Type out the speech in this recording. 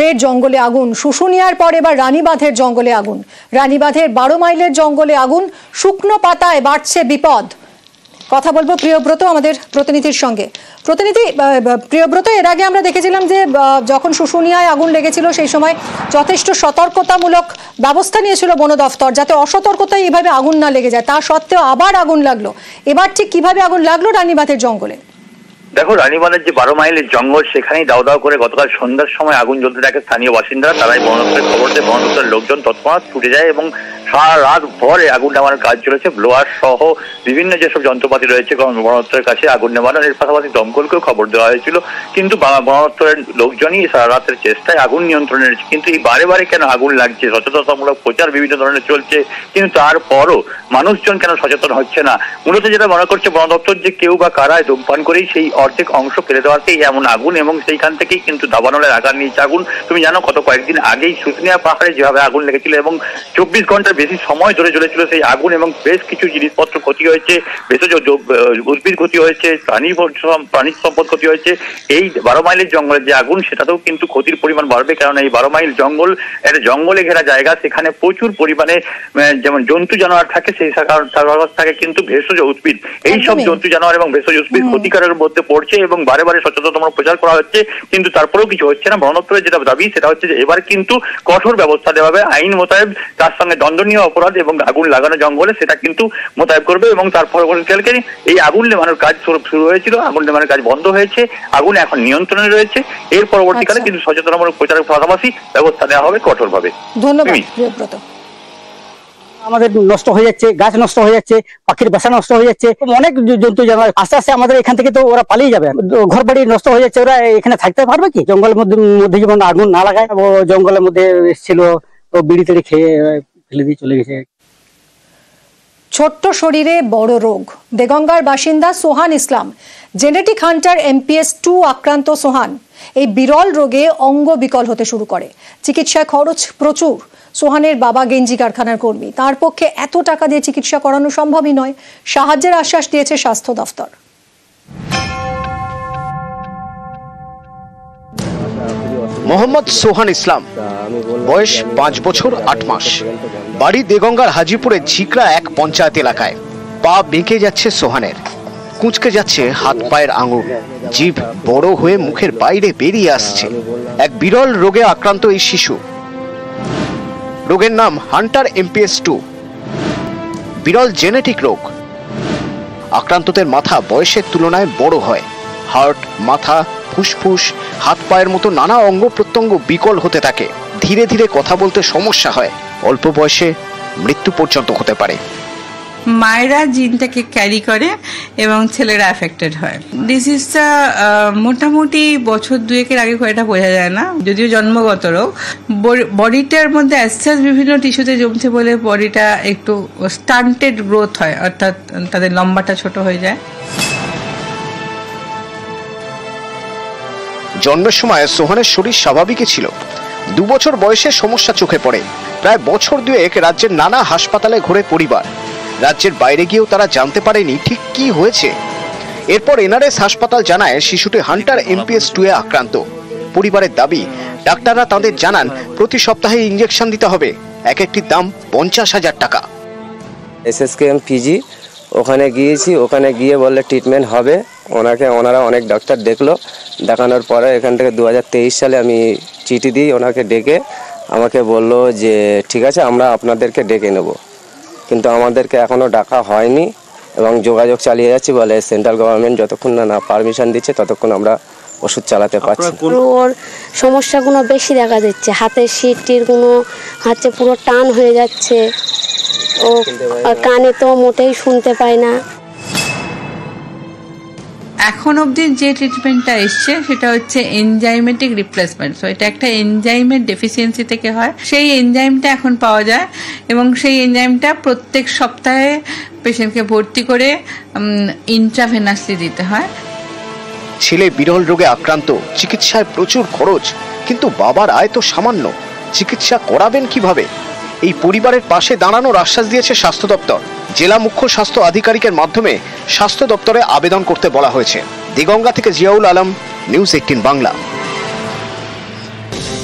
ফের জঙ্গলে আগুন। শুশুনিয়ার পর এবার রানীবাঁধের জঙ্গলে আগুন। রানীবাঁধের 12 মাইলের জঙ্গলে আগুন। শুকনো পাতায় বাড়ছে বিপদ। কথা বলবো প্রিয়ব্রত আমাদের প্রতিনিধির সঙ্গে। প্রতিনিধি প্রিয়ব্রত, এর আগে আমরা দেখেছিলাম যে যখন শুশুনিয়ায় আগুন লেগেছিল সেই সময় যথেষ্ট সতর্কতামূলক ব্যবস্থা নিয়েছিল বন দফতর, যাতে অসতর্কতায় এভাবে আগুন না লেগে যায়। তা সত্ত্বেও আবার আগুন লাগলো। এবার ঠিক কিভাবে আগুন লাগলো রানীবাঁধের জঙ্গলে? দেখো, রানীবাঁধের যে 12 মাইলের জঙ্গল, সেখানেই দাও দাও করে গতকাল সন্ধ্যার সময় আগুন জ্বলতে দেখে স্থানীয় বাসিন্দারা। তারাই বন দপ্তরের খবর দিয়ে বন দপ্তরের লোকজন তৎক্ষণাৎ ছুটে যায় এবং সারা রাত ভরে আগুন নেভানোর কাজ চলেছে। ব্লোয়ার সহ বিভিন্ন যেসব যন্ত্রপাতি রয়েছে বন দপ্তরের কাছে আগুন নেভানোর, এর পাশাপাশি দমকলকেও খবর দেওয়া হয়েছিল। কিন্তু বন দপ্তরের লোকজনই সারা রাতের চেষ্টায় আগুন নিয়ন্ত্রণে রয়েছে। কিন্তু এই বারে বারে কেন আগুন লাগছে, সচেতনতামূলক প্রচার বিভিন্ন ধরনের চলছে, কিন্তু তারপরও মানুষজন কেন সচেতন হচ্ছে না? মূলত যেটা মনে করছে বন দপ্তর, যে কেউ বা কারায় ধূমপান করেই সেই অর্ধেক অংশ ফেলে দেওয়াতেই এমন আগুন, এবং সেইখান থেকেই কিন্তু দাবানলের আকার নিয়েছে আগুন। তুমি জানো কত কয়েকদিন আগেই শুশুনিয়া পাহাড়ে যেভাবে আগুন লেগেছিল এবং 24 ঘন্টার বেশি সময় ধরে জ্বলেছিল সেই আগুন, এবং বেশ কিছু জিনিসপত্র ক্ষতি হয়েছে, ভেষজ উদ্ভিদ ক্ষতি হয়েছে, প্রাণী সম্পদ ক্ষতি হয়েছে। এই 12 মাইলের জঙ্গলের যে আগুন, সেটাতেও কিন্তু ক্ষতির পরিমাণ বাড়বে, কারণ এই 12 মাইল জঙ্গল একটা জঙ্গলে ঘেরা জায়গা। সেখানে প্রচুর পরিমাণে যেমন জন্তু জানোয়ার থাকে, সেই থাকে কিন্তু ভেষজ উদ্ভিদ। এইসব জন্তু জানোয়ার এবং ভেষজ উদ্ভিদ ক্ষতিকারের মধ্যে পড়ছে এবং বারে বারে সচেতনতামূলক প্রচার করা হচ্ছে, কিন্তু তারপরেও কিছু হচ্ছে না। বন দপ্তরের যেটা দাবি সেটা হচ্ছে যে এবার কিন্তু কঠোর ব্যবস্থা দেওয়া হবে, আইন মোতাবেক, তার সঙ্গে দণ্ডনীয় অপরাধ এবং আগুন লাগানো জঙ্গলে সেটা কিন্তু মোতায়েন করবে। এবং তার পরবর্তীকালে এই আগুন নেভানোর কাজ শুরু হয়েছিল, আগুন নেভানোর কাজ বন্ধ হয়েছে, আগুন এখন নিয়ন্ত্রণে রয়েছে। এর পরবর্তীকালে কিন্তু সচেতনতামূলক প্রচারের পাশাপাশি ব্যবস্থা নেওয়া হবে কঠোরভাবে। ধন্যবাদ প্রিয়ব্রত। আমাদের নষ্ট হয়ে যাচ্ছে, গাছ নষ্ট হয়ে যাচ্ছে, পাখির বাসা নষ্ট হয়ে যাচ্ছে, অনেক জন্তু জানোয়ার আস্তে আস্তে আমাদের এখান থেকে তো ওরা পালিয়ে যাবে। ঘর বাড়ি নষ্ট হয়ে যাচ্ছে, ওরা এখানে থাকতে পারবে কি? জঙ্গলের মধ্যে যেমন আগুন না লাগায়, ও জঙ্গলের মধ্যে এসেছিল, ও বিড়ি তেড়ি খেয়ে ফেলে দিয়ে চলে গেছে। ছোট্ট শরীরে বড় রোগ। দেগঙ্গার বাসিন্দা সোহান ইসলাম, জেনেটিক হান্টার MPS 2 আক্রান্ত সোহান এই বিরল রোগে অঙ্গ বিকল হতে শুরু করে। চিকিৎসায় খরচ প্রচুর। সোহানের বাবা গেঞ্জি কারখানার কর্মী, তার পক্ষে এত টাকা দিয়ে চিকিৎসা করানো সম্ভবই নয়। সাহায্যের আশ্বাস দিয়েছে স্বাস্থ্য দফতর। মোহাম্মদ সোহান ইসলাম, বয়স 5 বছর 8 মাস, বাড়ি দেগঙ্গার হাজিপুরের ঝিকরা এক পঞ্চায়েত এলাকায়। পা বেঁকে যাচ্ছে সোহানের, কুঁচকে যাচ্ছে হাত পায়ের আঙুল, জিভ বড় হয়ে মুখের বাইরে বেরিয়ে আসছে। এক বিরল রোগে আক্রান্ত এই শিশু। রোগের নাম হান্টার MPS 2, বিরল জেনেটিক রোগ। আক্রান্তদের মাথা বয়সের তুলনায় বড় হয়। হার্ট, মাথা, ফুসফুস, হাত পায়ের মতো নানা অঙ্গ প্রত্যঙ্গ বিকল হতে থাকে। ধীরে ধীরে কথা বলতে সমস্যা হয়। অল্প বয়সে মৃত্যু পর্যন্ত হতে পারে। মায়েরা জিনটাকে ক্যারি করে এবং ছেলেরা অ্যাফেক্টেড হয়। ডিজিজটা মোটামুটি বছর 2-এর আগে এটা বোঝা যায় না, যদিও জন্মগত রোগ। বডিটার মধ্যে অ্যাসেস বিভিন্ন টিস্যুতে জমছে বলে বডিটা একটু স্টান্টেড গ্রোথ হয়, অর্থাৎ তাদের লম্বাটা ছোট হয়ে যায়। জন্মের সময় সোহানের শরীর স্বাভাবিকই ছিল। 2 বছর বয়সে সমস্যা চোখে পড়ে। প্রায় বছর 2 রাজ্যের নানা হাসপাতালে ঘুরে পরিবার। রাজ্যের বাইরে গিয়েও তারা জানতে পারেনি ঠিক কি হয়েছে। এরপর NRS হাসপাতাল জানায় শিশুটি হান্টার MPS 2 আক্রান্ত। পরিবারের দাবি, ডাক্তাররা তাদের জানান প্রতি সপ্তাহে ইঞ্জেকশন দিতে হবে, এক একটির দাম 50,000 টাকা। SSKM PG ওখানে গিয়েছি, ওখানে গিয়ে বললে ট্রিটমেন্ট হবে। ওনারা অনেক ডাক্তার দেখলো, দেখানোর পরে এখান থেকে 2023 সালে আমি চিঠি দিই ওনাকে ডেকে। আমাকে বলল যে ঠিক আছে, আমরা আপনাদেরকে ডেকে নেব, কিন্তু আমাদেরকে এখনও ডাকা হয়নি এবং যোগাযোগ চালিয়ে যাচ্ছি। বলে সেন্ট্রাল গভর্নমেন্ট যতক্ষণ না পারমিশন দিচ্ছে ততক্ষণ আমরা ওষুধ চালাতে পারছি। ওর সমস্যাগুলো বেশি দেখা যাচ্ছে, হাতের শিরটিরগুলো হচ্ছে পুরো টান হয়ে যাচ্ছে, ও কানে তো মোটেই শুনতে পায় না। এখন অবধি যে ট্রিটমেন্টটা এসছে সেটা হচ্ছে এনজাইমেটিক রিপ্লেসমেন্ট। সো এটা একটা এনজাইমের ডেফিসিয়েন্সি থেকে হয়। সেই এনজাইমটা এখন পাওয়া যায় এবং সেই এনজাইমটা প্রত্যেক সপ্তাহে পেশেন্টকে ভর্তি করে ইন্ট্রাভেনাসলি দিতে হয়। ছেলে বিরল রোগে আক্রান্ত, চিকিৎসায় প্রচুর খরচ, কিন্তু বাবার আয় তো সামান্য। চিকিৎসা করাবেন কিভাবে? এই পরিবারের পাশে দাঁড়ানোর আশ্বাস দিয়েছে স্বাস্থ্য দপ্তর। জেলা মুখ্য স্বাস্থ্য আধিকারিকের মাধ্যমে স্বাস্থ্য দপ্তরে আবেদন করতে বলা হয়েছে। দেগঙ্গা থেকে জিয়াউল আলম, নিউজ 18 বাংলা।